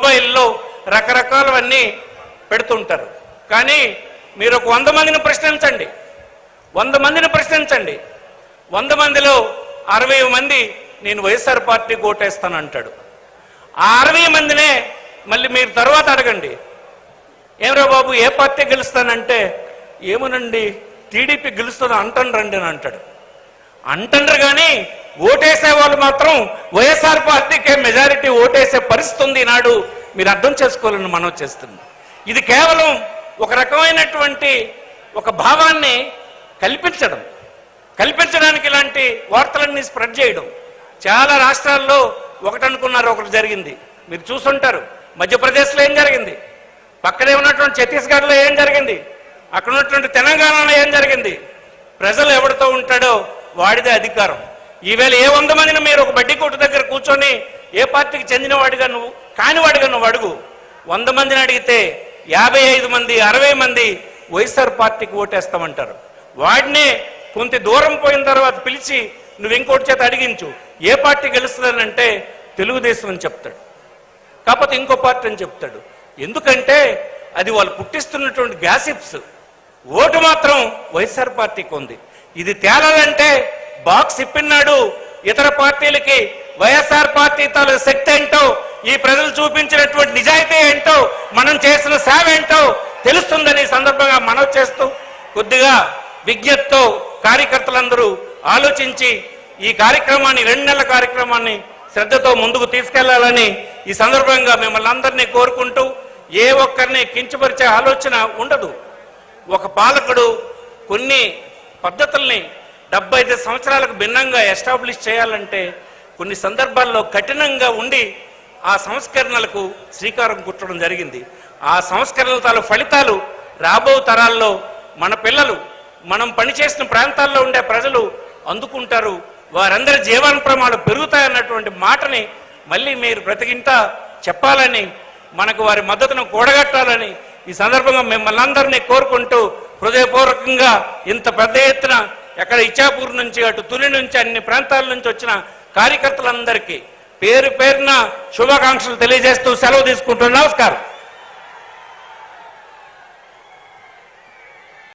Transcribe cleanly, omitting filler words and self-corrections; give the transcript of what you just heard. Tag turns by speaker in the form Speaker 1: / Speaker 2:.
Speaker 1: మొబైల్లో రకరకాలవన్నీ పెడుతుంటారు. కానీ మీరు ఒక 100 మందిని ప్రశ్నించండి, 100 మందిని ప్రశ్నించండి, 100 మందిలో 60 మంది నేను వైఎస్ఆర్ పార్టీకి ఓటేస్తాను అంటాడు. ఆ 60 మందినే మళ్ళీ మీరు తర్వాత అడగండి, ఏమరా బాబు ఏ పార్టీ గెలుస్తానంటే, ఏమోనండి టీడీపీ గెలుస్తాను అంటుండ్రండి అని అంటాడు. అంటుండ్రు కానీ ఓటేసే వాళ్ళు మాత్రం వైఎస్ఆర్ పార్టీకే మెజారిటీ ఓటేసే పరిస్థితి ఉంది నాడు. మీరు అర్థం చేసుకోవాలని మనం చేస్తుంది. ఇది కేవలం ఒక రకమైనటువంటి ఒక భావాన్ని కల్పించడానికి ఇలాంటి వార్తలన్నీ స్ప్రెడ్ చేయడం. చాలా రాష్ట్రాల్లో ఒకటనుకున్నారు, ఒకటి జరిగింది. మీరు చూసుంటారు, మధ్యప్రదేశ్లో ఏం జరిగింది, పక్కనే ఉన్నటువంటి ఛత్తీస్గఢ్లో ఏం జరిగింది, అక్కడ ఉన్నటువంటి తెలంగాణలో ఏం జరిగింది. ప్రజలు ఎవరితో ఉంటాడో వాడిదే అధికారం. ఈవేళ ఏ 100 మందిని మీరు ఒక బడ్డీ కొట్టు దగ్గర కూర్చొని ఏ పార్టీకి చెందినవాడిగా నువ్వు కానివాడిగా నువ్వు అడుగు, 100 మందిని అడిగితే 55 మంది 60 మంది వైఎస్ఆర్ పార్టీకి ఓటేస్తామంటారు. వాడినే కొంత దూరం పోయిన తర్వాత పిలిచి నువ్వు ఇంకోటి చేత అడిగించు, ఏ పార్టీ గెలుస్తుందనంటే తెలుగుదేశం అని చెప్తాడు, కాకపోతే ఇంకో పార్టీ అని చెప్తాడు. ఎందుకంటే అది వాళ్ళు పుట్టిస్తున్నటువంటి గ్యాసిప్స్. ఓటు మాత్రం వైఎస్ఆర్ పార్టీకి ఉంది. ఇది తేలాలంటే బాక్స్ ఇప్పినాడు ఇతర పార్టీలకి వైఎస్ఆర్ పార్టీ తాలూ శక్తి ఏంటో, ఈ ప్రజలు చూపించినటువంటి నిజాయితీ ఏంటో, మనం చేసిన సేవ ఏంటో తెలుస్తుందని సందర్భంగా మనవి చేస్తూ, కొద్దిగా విజ్ఞతతో కార్యకర్తలందరూ ఆలోచించి ఈ కార్యక్రమాన్ని 2 నెలల కార్యక్రమాన్ని శ్రద్ధతో ముందుకు తీసుకెళ్లాలని ఈ సందర్భంగా మిమ్మల్ని అందరినీ కోరుకుంటూ, ఏ ఒక్కరిని కించపరిచే ఆలోచన ఉండదు. ఒక పాలకుడు కొన్ని పద్ధతుల్ని 75 సంవత్సరాలకు భిన్నంగా ఎస్టాబ్లిష్ చేయాలంటే కొన్ని సందర్భాల్లో కఠినంగా ఉండి ఆ సంస్కరణలకు శ్రీకారం చుట్టడం జరిగింది. ఆ సంస్కరణల ఫలితాలు రాబో తరాల్లో మన పిల్లలు, మనం పనిచేసిన ప్రాంతాల్లో ఉండే ప్రజలు అందుకుంటారు. వారందరి జీవన ప్రమాణాలు పెరుగుతాయన్నటువంటి మాటని మళ్ళీ మీరు ప్రతిగింట చెప్పాలని, మనకు వారి మద్దతును కూడగట్టాలని ఈ సందర్భంగా మిమ్మల్ని అందరినీ కోరుకుంటూ, హృదయపూర్వకంగా ఇంత పెద్ద ఎత్తున ఎక్కడ ఇచ్చాపూర్ నుంచి అటు తుని నుంచి అన్ని ప్రాంతాల నుంచి వచ్చిన కార్యకర్తలందరికీ పేరు పేరున శుభాకాంక్షలు తెలియజేస్తూ సెలవు తీసుకుంటున్నాను. నమస్కారం.